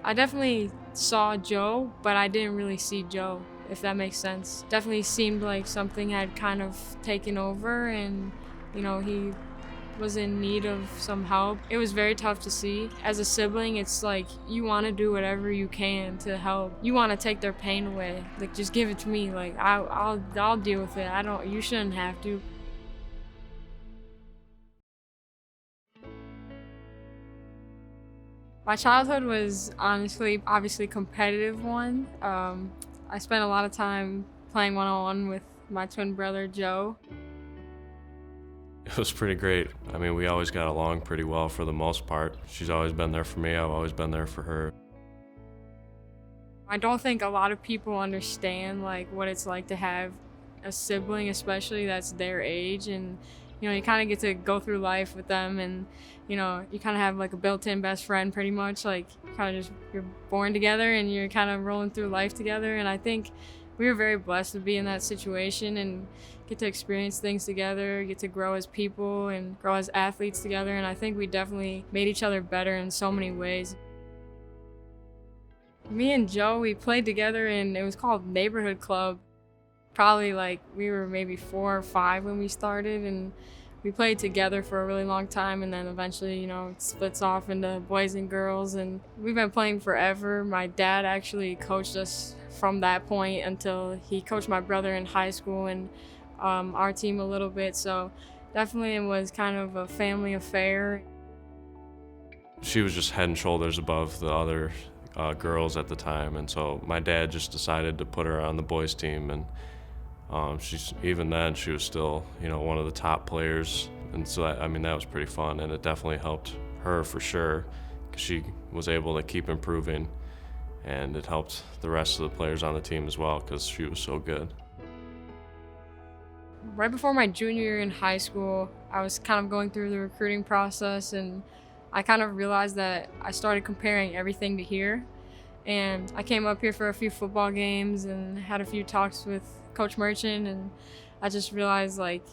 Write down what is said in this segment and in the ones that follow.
I definitely saw Joe, but I didn't really see Joe, if that makes sense. Definitely seemed like something had kind of taken over and, he was in need of some help. It was very tough to see. As a sibling, it's like you want to do whatever you can to help. You want to take their pain away. Like, just give it to me. Like, I'll deal with it. You shouldn't have to. My childhood was honestly, obviously competitive one. I spent a lot of time playing one-on-one with my twin brother, Joe. It was pretty great. I mean, we always got along pretty well for the most part. She's always been there for me, I've always been there for her. I don't think a lot of people understand like what it's like to have a sibling, especially that's their age, and you kind of get to go through life with them, and you kind of have like a built-in best friend, pretty much. Like, kind of just you're born together and you're kind of rolling through life together, and I think we were very blessed to be in that situation and get to experience things together, get to grow as people and grow as athletes together, and I think we definitely made each other better in so many ways. Me and Joe, we played together and it was called Neighborhood Club. Probably like we were maybe 4 or 5 when we started, and we played together for a really long time, and then eventually, it splits off into boys and girls, and we've been playing forever. My dad actually coached us from that point until he coached my brother in high school and our team a little bit, so definitely it was kind of a family affair. She was just head and shoulders above the other girls at the time, and so my dad just decided to put her on the boys team, and even then she was still one of the top players, and so I mean that was pretty fun, and it definitely helped her for sure, because she was able to keep improving, and it helped the rest of the players on the team as well because she was so good. Right before my junior year in high school, I was kind of going through the recruiting process, and I kind of realized that I started comparing everything to here. And I came up here for a few football games and had a few talks with Coach Merchant, and I just realized, like,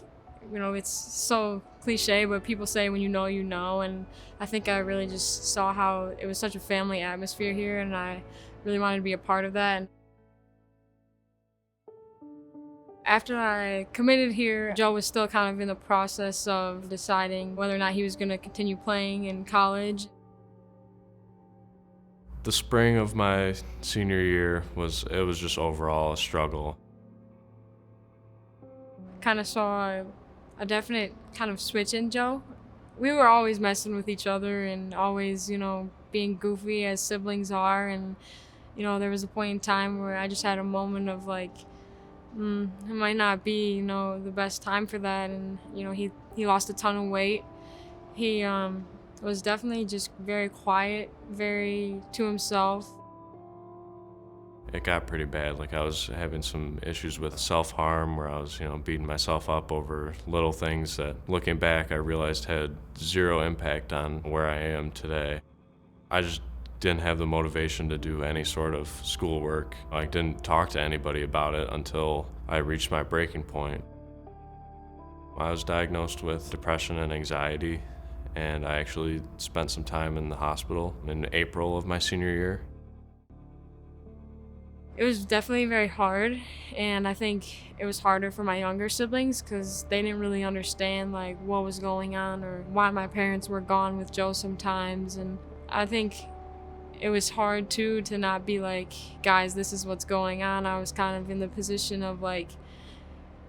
it's so cliche, but people say when you know, you know. And I think I really just saw how it was such a family atmosphere here, and I really wanted to be a part of that. After I committed here, Joe was still kind of in the process of deciding whether or not he was going to continue playing in college. The spring of my senior year was just overall a struggle. Kind of saw a definite kind of switch in Joe. We were always messing with each other and always, being goofy as siblings are. And, there was a point in time where I just had a moment of like, it might not be, the best time for that. And, he lost a ton of weight. He was definitely just very quiet, very to himself. It got pretty bad. Like, I was having some issues with self-harm where I was, beating myself up over little things that, looking back, I realized had zero impact on where I am today. I just didn't have the motivation to do any sort of schoolwork. I didn't talk to anybody about it until I reached my breaking point. I was diagnosed with depression and anxiety, and I actually spent some time in the hospital in April of my senior year. It was definitely very hard, and I think it was harder for my younger siblings because they didn't really understand like what was going on or why my parents were gone with Joe sometimes. And I think it was hard too to not be like, guys, this is what's going on. I was kind of in the position of like,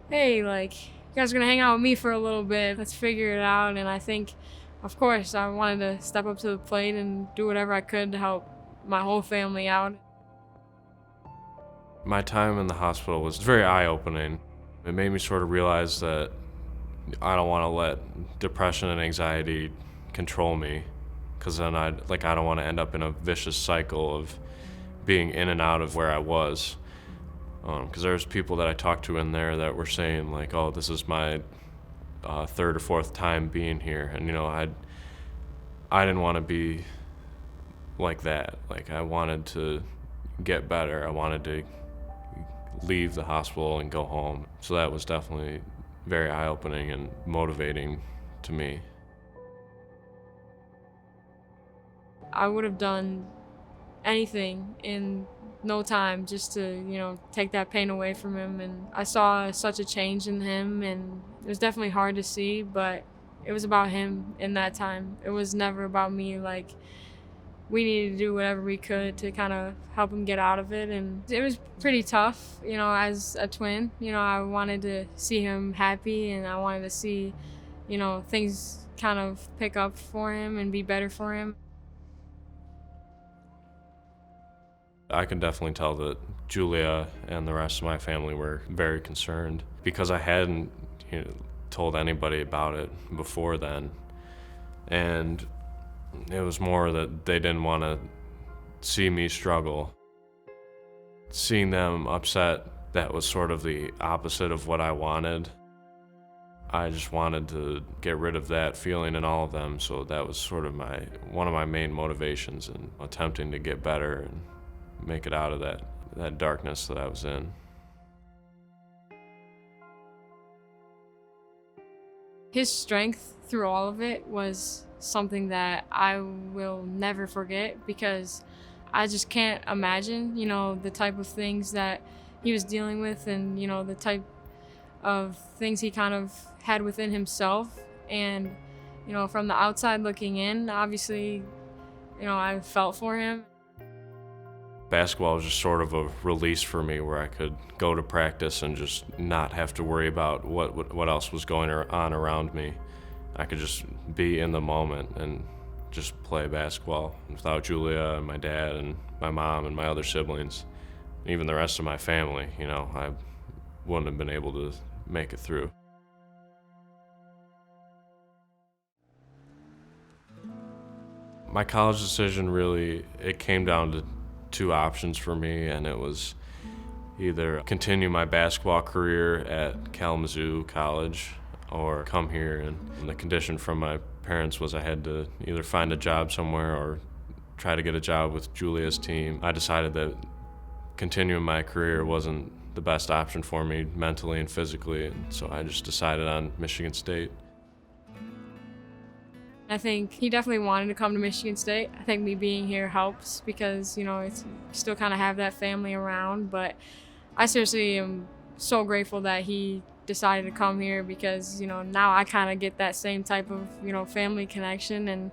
hey, like, you guys are gonna hang out with me for a little bit, let's figure it out. And I think, of course, I wanted to step up to the plate and do whatever I could to help my whole family out. My time in the hospital was very eye-opening. It made me sort of realize that I don't want to let depression and anxiety control me, because then I don't want to end up in a vicious cycle of being in and out of where I was. Because there's people that I talked to in there that were saying like, oh, this is my third or fourth time being here, and I didn't want to be like that. Like, I wanted to get better. I wanted to leave the hospital and go home. So that was definitely very eye-opening and motivating to me. I would have done anything in no time just to, take that pain away from him. And I saw such a change in him, and it was definitely hard to see, but it was about him in that time. It was never about me. Like, we needed to do whatever we could to kind of help him get out of it. And it was pretty tough, as a twin. I wanted to see him happy, and I wanted to see, things kind of pick up for him and be better for him. I can definitely tell that Julia and the rest of my family were very concerned because I hadn't told anybody about it before then. And it was more that they didn't want to see me struggle. Seeing them upset, that was sort of the opposite of what I wanted. I just wanted to get rid of that feeling in all of them, so that was sort of one of my main motivations in attempting to get better and make it out of that darkness that I was in. His strength through all of it was something that I will never forget, because I just can't imagine, the type of things that he was dealing with, and, the type of things he kind of had within himself. And, from the outside looking in, obviously, I felt for him. Basketball was just sort of a release for me where I could go to practice and just not have to worry about what else was going on around me. I could just be in the moment and just play basketball. Without Julia and my dad and my mom and my other siblings, and even the rest of my family, I wouldn't have been able to make it through. My college decision really, it came down to two options for me, and it was either continue my basketball career at Kalamazoo College or come here. And the condition from my parents was I had to either find a job somewhere or try to get a job with Julia's team. I decided that continuing my career wasn't the best option for me mentally and physically, and so I just decided on Michigan State. I think he definitely wanted to come to Michigan State. I think me being here helps because, it's still kind of have that family around. But I seriously am so grateful that he decided to come here because, now I kind of get that same type of, family connection. And,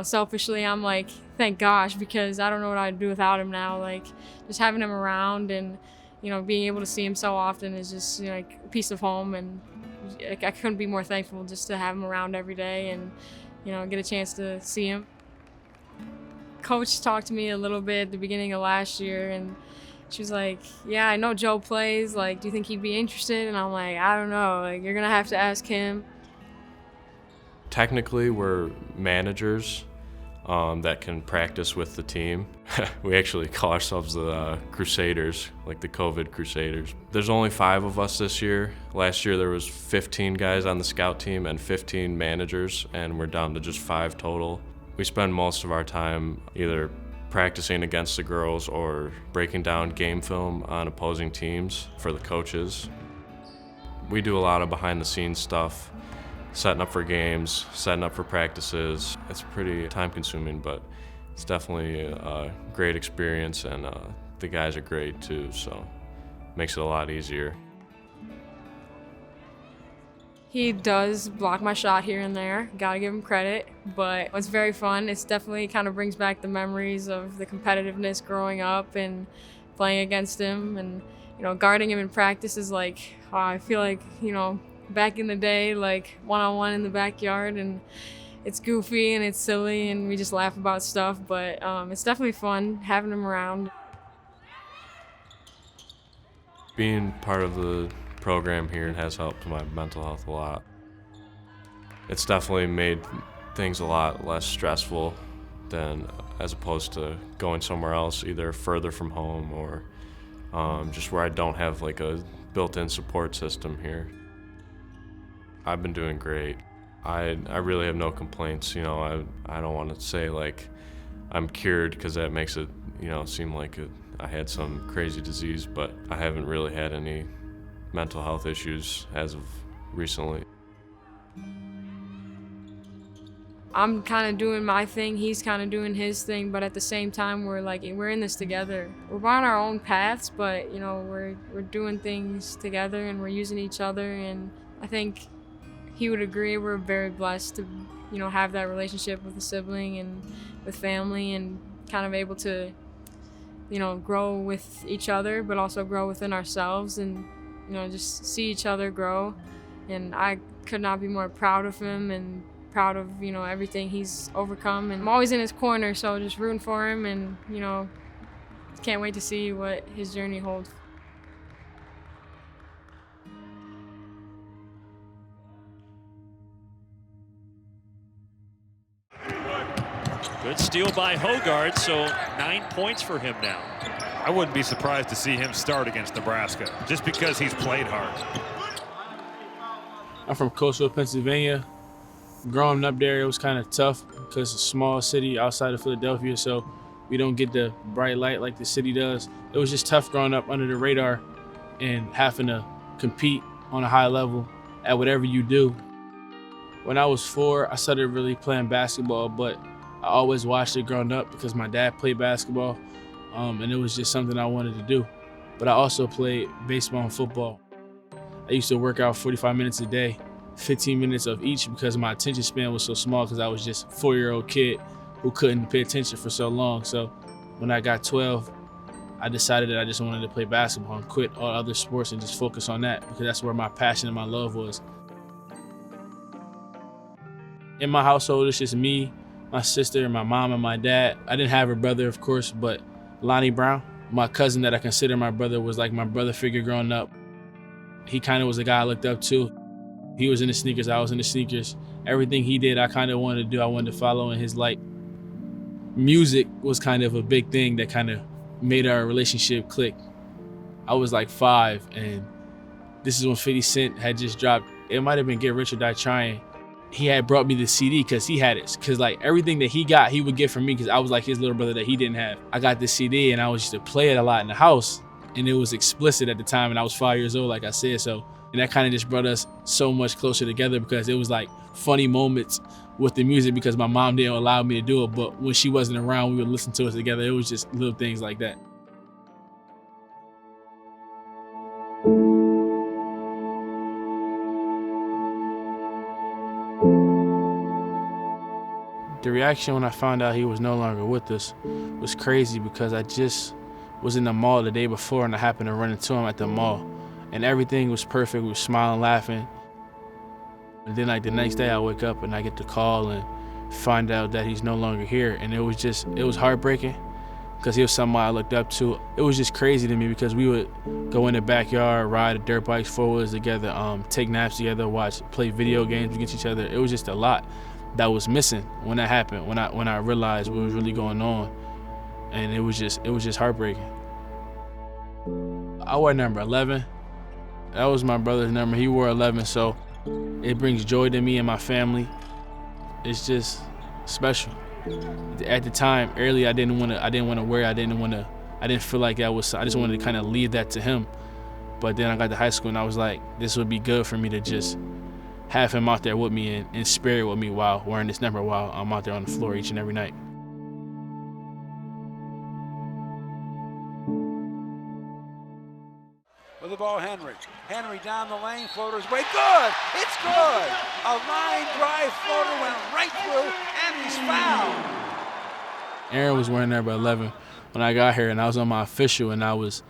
selfishly, I'm like, thank gosh, because I don't know what I'd do without him now. Like, just having him around and, being able to see him so often is just, like a piece of home. And I couldn't be more thankful just to have him around every day and, get a chance to see him. Coach talked to me a little bit at the beginning of last year, and she was like, yeah, I know Joe plays. Like, do you think he'd be interested? And I'm like, I don't know. Like, you're going to have to ask him. Technically, we're managers that can practice with the team. We actually call ourselves the Crusaders, like the COVID Crusaders. There's only 5 of us this year. Last year there was 15 guys on the scout team and 15 managers, and we're down to just 5 total. We spend most of our time either practicing against the girls or breaking down game film on opposing teams for the coaches. We do a lot of behind the scenes stuff, setting up for games, setting up for practices. It's pretty time consuming, but it's definitely a great experience, and the guys are great too, so it makes it a lot easier. He does block my shot here and there, gotta give him credit, but it's very fun. It's definitely kind of brings back the memories of the competitiveness growing up and playing against him, and guarding him in practice is like, I feel like, back in the day, like one-on-one in the backyard, and it's goofy and it's silly and we just laugh about stuff, but it's definitely fun having him around. Being part of the program here has helped my mental health a lot. It's definitely made things a lot less stressful than as opposed to going somewhere else, either further from home or just where I don't have like a built-in support system here. I've been doing great. I really have no complaints. I don't want to say like I'm cured because that makes it seem like I had some crazy disease, but I haven't really had any mental health issues as of recently. I'm kind of doing my thing, he's kind of doing his thing, but at the same time, we're in this together. We're on our own paths, but we're doing things together and we're using each other. And I think he would agree we're very blessed to, have that relationship with a sibling and with family, and kind of able to, grow with each other, but also grow within ourselves, and just see each other grow. And I could not be more proud of him and proud of everything he's overcome, and I'm always in his corner, so just rooting for him, and can't wait to see what his journey holds. Good steal by Hoggard, so 9 points for him now. I wouldn't be surprised to see him start against Nebraska, just because he's played hard. I'm from coastal Pennsylvania. Growing up there, it was kind of tough because it's a small city outside of Philadelphia, so we don't get the bright light like the city does. It was just tough growing up under the radar and having to compete on a high level at whatever you do. When I was 4, I started really playing basketball, but I always watched it growing up because my dad played basketball, and it was just something I wanted to do. But I also played baseball and football. I used to work out 45 minutes a day, 15 minutes of each, because my attention span was so small because I was just a 4-year-old kid who couldn't pay attention for so long. So when I got 12, I decided that I just wanted to play basketball and quit all other sports and just focus on that, because that's where my passion and my love was. In my household, it's just me, my sister, my mom, and my dad. I didn't have a brother, of course, but Lonnie Brown, my cousin that I consider my brother, was like my brother figure growing up. He kind of was a guy I looked up to. He was in the sneakers, I was in the sneakers. Everything he did, I kind of wanted to do. I wanted to follow in his light. Music was kind of a big thing that kind of made our relationship click. I was like 5, and this is when 50 Cent had just dropped. It might have been Get Rich or Die Trying. He had brought me the CD because he had it. Because like everything that he got, he would get from me, because I was like his little brother that he didn't have. I got the CD and I used to play it a lot in the house, and it was explicit at the time, and I was 5 years old, like I said. So, and that kind of just brought us so much closer together, because it was like funny moments with the music, because my mom didn't allow me to do it, but when she wasn't around, we would listen to it together. It was just little things like that. The reaction when I found out he was no longer with us was crazy, because I just was in the mall the day before and I happened to run into him at the mall, and everything was perfect. We were smiling, laughing. And then like the next day I wake up and I get the call and find out that he's no longer here. And it was heartbreaking, because he was someone I looked up to. It was just crazy to me, because we would go in the backyard, ride dirt bikes, 4-wheelers together, take naps together, play video games against each other. It was just a lot that was missing when that happened, when I realized what was really going on. And it was just heartbreaking. I wore number 11. That was my brother's number. He wore 11, so it brings joy to me and my family. It's just special. At the time, early, I didn't want to wear it. I didn't feel like that was. I just wanted to kind of leave that to him. But then I got to high school and I was like, this would be good for me to just have him out there with me and in spirit with me while wearing this number, while I'm out there on the floor each and every night. With the ball, Henry. Henry down the lane, floater's way, good! It's good! A line drive floater went right through, and he's fouled. Aaron was wearing number 11 when I got here, and I was on my official, and I was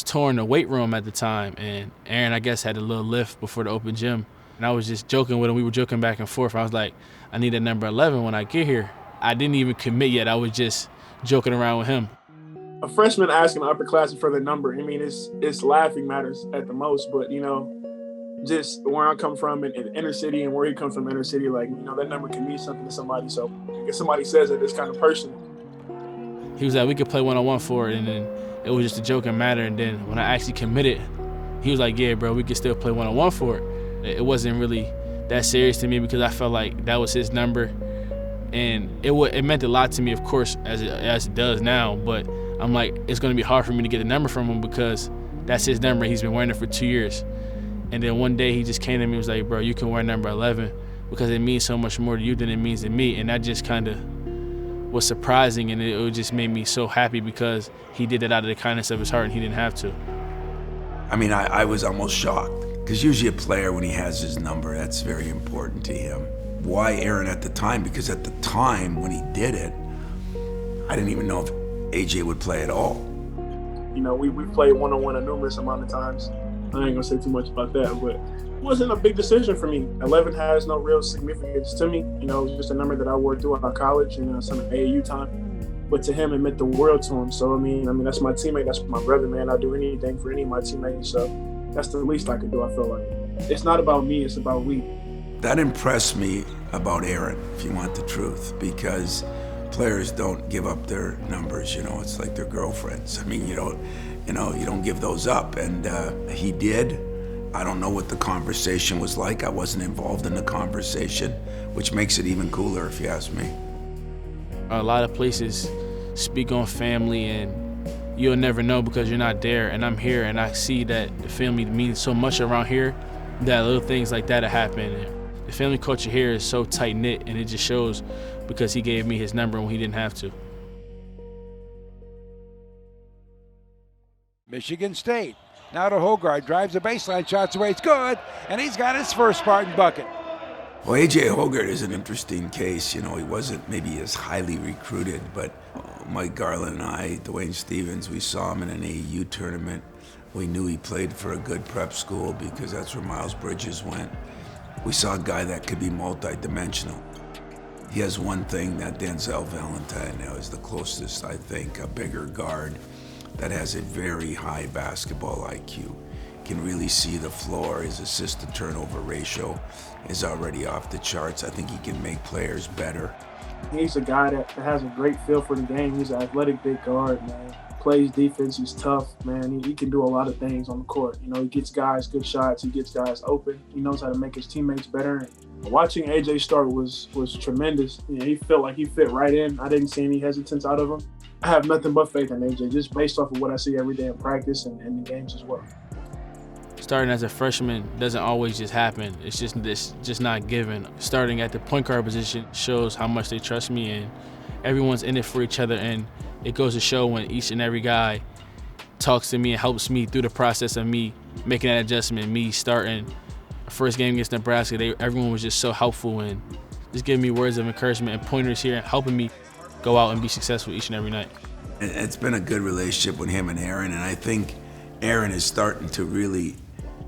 touring the weight room at the time, and Aaron, I guess, had a little lift before the open gym, and I was just joking with him. We were joking back and forth. I was like, I need a number 11 when I get here. I didn't even commit yet. I was just joking around with him. A freshman asking an upperclassman for the number, I mean, it's laughing matters at the most, but, just where I come from in inner city and where he comes from inner city, like, that number can mean something to somebody. So if somebody says that, this kind of person. He was like, we could play one-on-one for it, and then it was just a joking matter. And then when I actually committed, he was like, yeah, bro, we could still play one-on-one for it. It wasn't really that serious to me, because I felt like that was his number. And it meant a lot to me, of course, as it does now, but I'm like, it's going to be hard for me to get a number from him, because that's his number. He's been wearing it for 2 years. And then one day he just came to me and was like, bro, you can wear number 11, because it means so much more to you than it means to me. And that just kind of was surprising, and it just made me so happy because he did it out of the kindness of his heart and he didn't have to. I mean, I was almost shocked, because usually a player, when he has his number, that's very important to him. Why Aaron at the time? Because at the time when he did it, I didn't even know if AJ would play at all. You know, we played one-on-one a numerous amount of times. I ain't gonna say too much about that, but it wasn't a big decision for me. 11 has no real significance to me. You know, it was just a number that I wore throughout college and some AAU time. But to him, it meant the world to him. So I mean, that's my teammate. That's my brother, man. I'd do anything for any of my teammates. So that's the least I could do. I feel like it's not about me. It's about we. That impressed me about Aaron, if you want the truth, because players don't give up their numbers. You know, it's like their girlfriends. I mean, you don't give those up, and he did. I don't know what the conversation was like. I wasn't involved in the conversation, which makes it even cooler, if you ask me. A lot of places speak on family, and you'll never know because you're not there. And I'm here, and I see that the family means so much around here that little things like that happen. The family culture here is so tight-knit, and it just shows because he gave me his number when he didn't have to. Michigan State. Now to Hoggard, drives the baseline, shots away, it's good, and he's got his first Spartan bucket. Well, AJ Hoggard is an interesting case. You know, he wasn't maybe as highly recruited, but Mike Garland and I, Dwayne Stevens, we saw him in an AAU tournament. We knew he played for a good prep school because that's where Miles Bridges went. We saw a guy that could be multi-dimensional. He has one thing that Denzel Valentine is the closest, I think, a bigger guard that has a very high basketball IQ, can really see the floor. His assist-to-turnover ratio is already off the charts. I think he can make players better. He's a guy that has a great feel for the game. He's an athletic big guard, man. Plays defense, he's tough, man. He can do a lot of things on the court. You know, he gets guys good shots, he gets guys open. He knows how to make his teammates better. And watching AJ start was tremendous. You know, he felt like he fit right in. I didn't see any hesitance out of him. I have nothing but faith in AJ, just based off of what I see every day in practice and in the games as well. Starting as a freshman doesn't always just happen. It's just not given. Starting at the point guard position shows how much they trust me, and everyone's in it for each other. And it goes to show when each and every guy talks to me and helps me through the process of me making that adjustment, me starting first game against Nebraska. Everyone was just so helpful and just giving me words of encouragement and pointers here and helping me go out and be successful each and every night. It's been a good relationship with him and Aaron, and I think Aaron is starting to really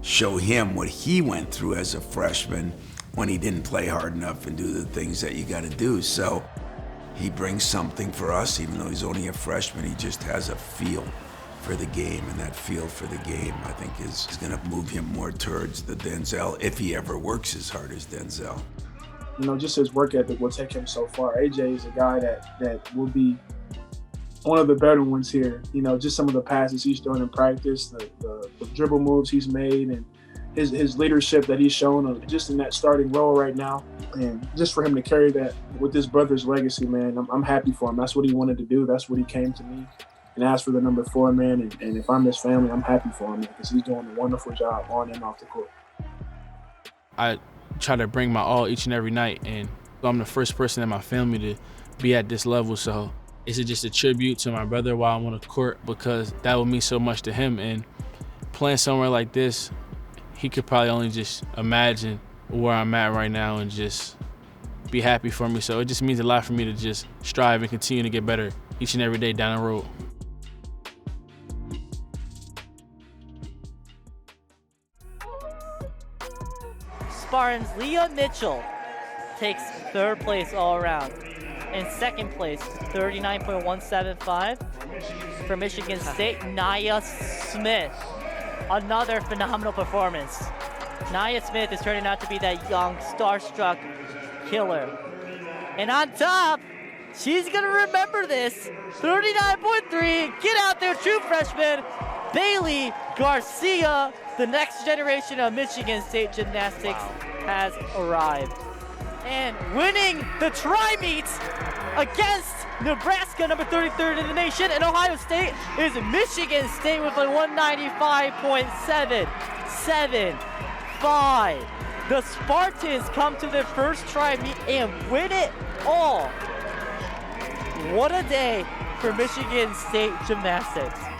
show him what he went through as a freshman when he didn't play hard enough and do the things that you got to do. So he brings something for us, even though he's only a freshman. He just has a feel for the game, and that feel for the game, I think, is going to move him more towards the Denzel, if he ever works as hard as Denzel. You know, just his work ethic will take him so far. AJ is a guy that will be one of the better ones here. You know, just some of the passes he's doing in practice, the dribble moves he's made, and his leadership that he's shown just in that starting role right now. And just for him to carry that with his brother's legacy, man, I'm happy for him. That's what he wanted to do. That's what he came to me and asked for the number 4, man. And if I'm his family, I'm happy for him because he's doing a wonderful job on and off the court. I try to bring my all each and every night, and I'm the first person in my family to be at this level. So it's just a tribute to my brother while I'm on the court, because that would mean so much to him. And playing somewhere like this, he could probably only just imagine where I'm at right now and just be happy for me. So it just means a lot for me to just strive and continue to get better each and every day down the road. Spartans Leah Mitchell takes 3rd place all around. In 2nd place, 39.175 for Michigan State, Nia Smith. Another phenomenal performance. Nia Smith is turning out to be that young, starstruck killer. And on top, she's gonna remember this, 39.3, get out there, true freshman, Bailey Garcia. The next generation of Michigan State gymnastics has arrived. And winning the tri-meet against Nebraska, number 33rd in the nation, and Ohio State is Michigan State with a 195.775. The Spartans come to their first try meet and win it all. What a day for Michigan State Gymnastics.